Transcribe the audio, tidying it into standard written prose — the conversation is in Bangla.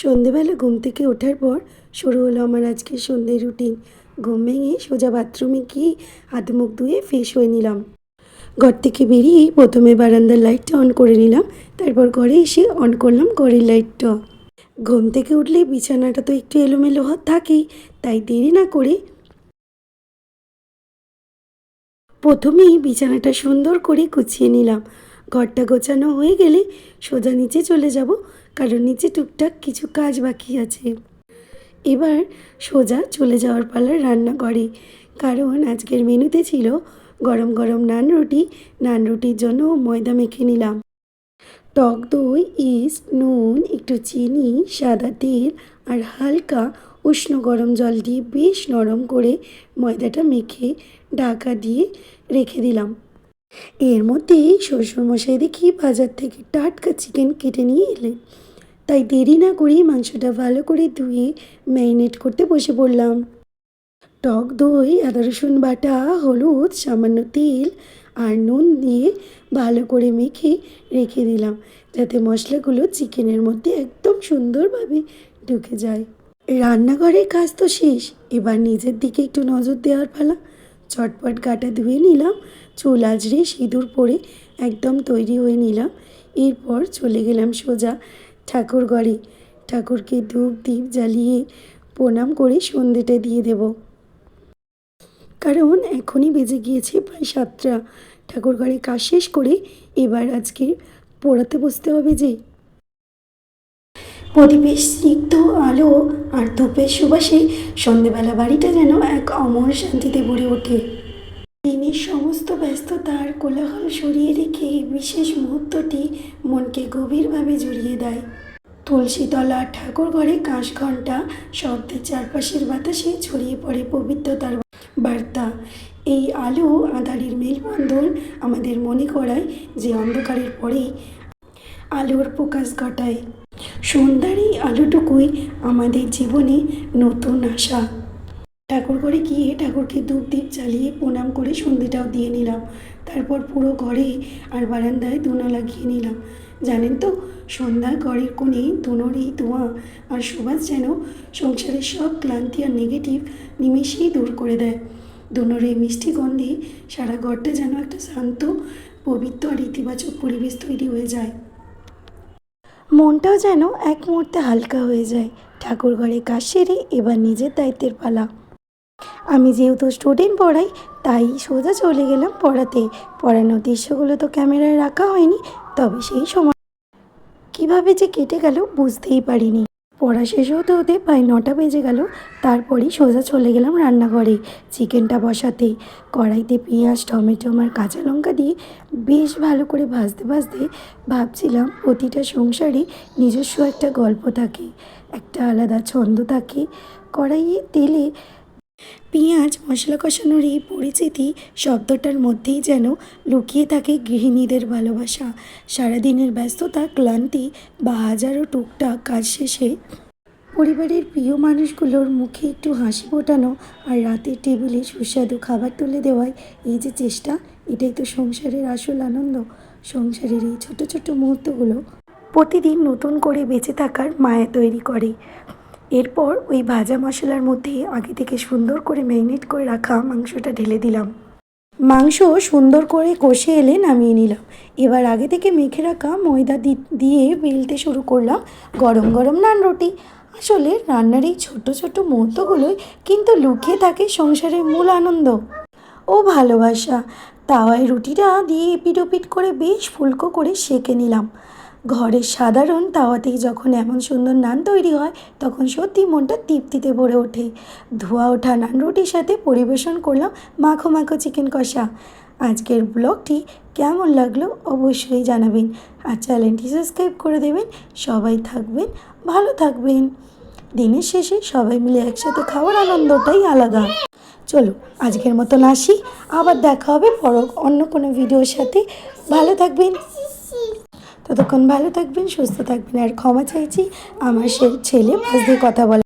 সন্ধেবেলা ঘুম থেকে ওঠার পর শুরু হলো আমার আজকের সন্ধ্যের রুটিন। ঘুম ভেঙে সোজা বাথরুমে গিয়ে হাত মুখ ধুয়ে ফ্রেশ হয়ে নিলাম। ঘর থেকে বেরিয়ে প্রথমে বারান্দার লাইটটা অন করে নিলাম, তারপর ঘরে এসে অন করলাম ঘরের লাইটটা। ঘুম থেকে উঠলে বিছানাটা তো একটু এলোমেলো থাকেই, তাই দেরি না করে প্রথমেই বিছানাটা সুন্দর করে গুছিয়ে নিলাম। ঘরটা গোছানো হয়ে গেলে সোজা নিচে চলে যাব, কারণ নিচে টুকটাক কিছু কাজ বাকি আছে। এবার সোজা চলে যাওয়ার পালা রান্নাঘরে, কারণ আজকের মেনুতে ছিল গরম গরম নান রুটি। নান রুটির জন্য ময়দা মেখে নিলাম। টক দই, ইস্ট, নুন, একটু চিনি, সাদা তেল আর হালকা উষ্ণ গরম জল দিয়ে বেশ নরম করে ময়দাটা মেখে ঢাকা দিয়ে রেখে দিলাম। এর মধ্যেই শ্বশুরমশাই দেখি বাজার থেকে টাটকা চিকেন কেটে নিয়ে এলেন, তাই দেরি না করেই মাংসটা ভালো করে ধুয়ে ম্যারিনেট করতে বসে পড়লাম। টক দই, আদা রসুন বাটা, হলুদ, সামান্য তেল আর নুন দিয়ে ভালো করে মেখে রেখে দিলাম, যাতে মশলাগুলো চিকেনের মধ্যে একদম সুন্দরভাবে ঢুকে যায়। রান্নাঘরের কাজ তো শেষ, এবার নিজের দিকে একটু নজর দেওয়ার পালা। চটপট গাটা ধুয়ে নিলাম, চুল আঁচড়ে সিঁদুর পরে একদম তৈরি হয়ে নিলাম। এরপর চলে গেলাম সোজা ঠাকুর ঘরে। ঠাকুরকে ধূপ দীপ জ্বালিয়ে প্রণাম করে সন্ধেটা দিয়ে দেব, কারণ এখনই বেজে গিয়েছে প্রায় 7টা। ঠাকুর ঘরে কাজ শেষ করে এবার আজকে পড়াতে বসতে হবে। যে প্রদীপের স্নিগ্ধ আলো আর ধূপের সুবাসে সন্ধেবেলা বাড়িটা যেন এক অমর শান্তিতে ভরে ওঠে। দিনের সমস্ত ব্যস্ততা আর কোলাহল সরিয়ে রেখে এই বিশেষ মুহূর্তটি মনকে গভীরভাবে জড়িয়ে দেয়। তুলসীতলা, ঠাকুর ঘরে কাঁসঘণ্টা শব্দে চারপাশের বাতাসে ছড়িয়ে পড়ে পবিত্রতার বার্তা। এই আলো আঁধারির মেলবন্ধন আমাদের মনে করায় যে অন্ধকারের পরেই আলোর প্রকাশ ঘটায়। সন্ধ্যার এই আলোটুকুই আমাদের জীবনে নতুন আশা। ঠাকুর ঘরে গিয়ে ঠাকুরকে ধূপ দীপ জ্বালিয়ে প্রণাম করে সন্ধেটাও দিয়ে নিলাম। তারপর পুরো ঘরে আর বারান্দায় ধুনো লাগিয়ে নিলাম। জানেন তো, সন্ধ্যা ঘরের কোণে ধুনোর এই ধোঁয়া আর সুবাস যেন সংসারের সব ক্লান্তি আর নেগেটিভ নিমেষেই দূর করে দেয়। ধুনোর এই মিষ্টি গন্ধে সারা ঘরটা যেন একটা শান্ত, পবিত্র আর ইতিবাচক পরিবেশ তৈরি হয়ে যায়। মনটাও যেন এক মুহূর্তে হালকা হয়ে যায়। ঠাকুর ঘরে কাজ সেরে এবার নিজের দায়িত্বের পালা। আমি যেহেতু স্টুডেন্ট পড়াই, তাই সোজা চলে গেলাম পড়াতে। পড়ানোর দৃশ্যগুলো তো ক্যামেরায় রাখা হয়নি, তবে সেই সময় কীভাবে যে কেটে গেল বুঝতেই পারিনি। পড়া শেষ হতে হতে প্রায় 9টা বেজে গেল। তারপরেই সোজা চলে গেলাম রান্নাঘরে চিকেনটা বসাতে। কড়াইতে পেঁয়াজ, টমেটো আর কাঁচা লঙ্কা দিয়ে বেশ ভালো করে ভাজতে ভাজতে ভাবছিলাম, প্রতিটা সংসারে নিজস্ব একটা গল্প থাকে, একটা আলাদা ছন্দ থাকে। কড়াইয়ে তেলে পেঁয়াজ মশলা কষানোর এই পরিচিতি শব্দটার মধ্যেই যেন লুকিয়ে থাকে গৃহিণীদের ভালোবাসা। সারাদিনের ব্যস্ততা, ক্লান্তি বা হাজারো টুকটাক কাজ শেষে পরিবারের প্রিয় মানুষগুলোর মুখে একটু হাসি ফোটানো আর রাতের টেবিলে সুস্বাদু খাবার তুলে দেওয়ায় এই যে চেষ্টা, এটাই তো সংসারের আসল আনন্দ। সংসারের এই ছোট ছোট মুহূর্তগুলো প্রতিদিন নতুন করে বেঁচে থাকার মায়া তৈরি করে। এরপর ওই ভাজা মশলার মধ্যে আগে থেকে সুন্দর করে ম্যারিনেট করে রাখা মাংসটা ঢেলে দিলাম। মাংস সুন্দর করে কষে এলে নামিয়ে নিলাম। এবার আগে থেকে মেখে রাখা ময়দা দিয়ে বেলতে শুরু করলাম গরম গরম নান রুটি। আসলে রান্নার এই ছোট ছোট মুহূর্তগুলোই কিন্তু লুকিয়ে থাকে সংসারের মূল আনন্দ ও ভালোবাসা। তাওয়ায় রুটিটা দিয়ে এপিট ওপিট করে বেশ ফুলকো করে সেঁকে নিলাম। ঘরের সাধারণ তাওয়াতেই যখন এমন সুন্দর নান তৈরি হয়, তখন সত্যি মনটা তৃপ্তিতে ভরে ওঠে। ধোয়া ওঠা নান রুটির সাথে পরিবেশন করলাম মাখো মাখো চিকেন কষা। আজকের ব্লগটি কেমন লাগলো অবশ্যই জানাবেন, আর চ্যানেলটি সাবস্ক্রাইব করে দেবেন। সবাই থাকবেন, ভালো থাকবেন। দিনের শেষে সবাই মিলে একসাথে খাওয়ার আনন্দটাই আলাদা। চলো আজকের মতন আসি, আবার দেখা হবে অন্য কোনো ভিডিওর সাথে। ভালো থাকবেন, ততক্ষণ ভালো থাকবেন, সুস্থ থাকবেন। আর ক্ষমা চাইছি, আমার ছেলে পাশ দিয়ে কথা বলে।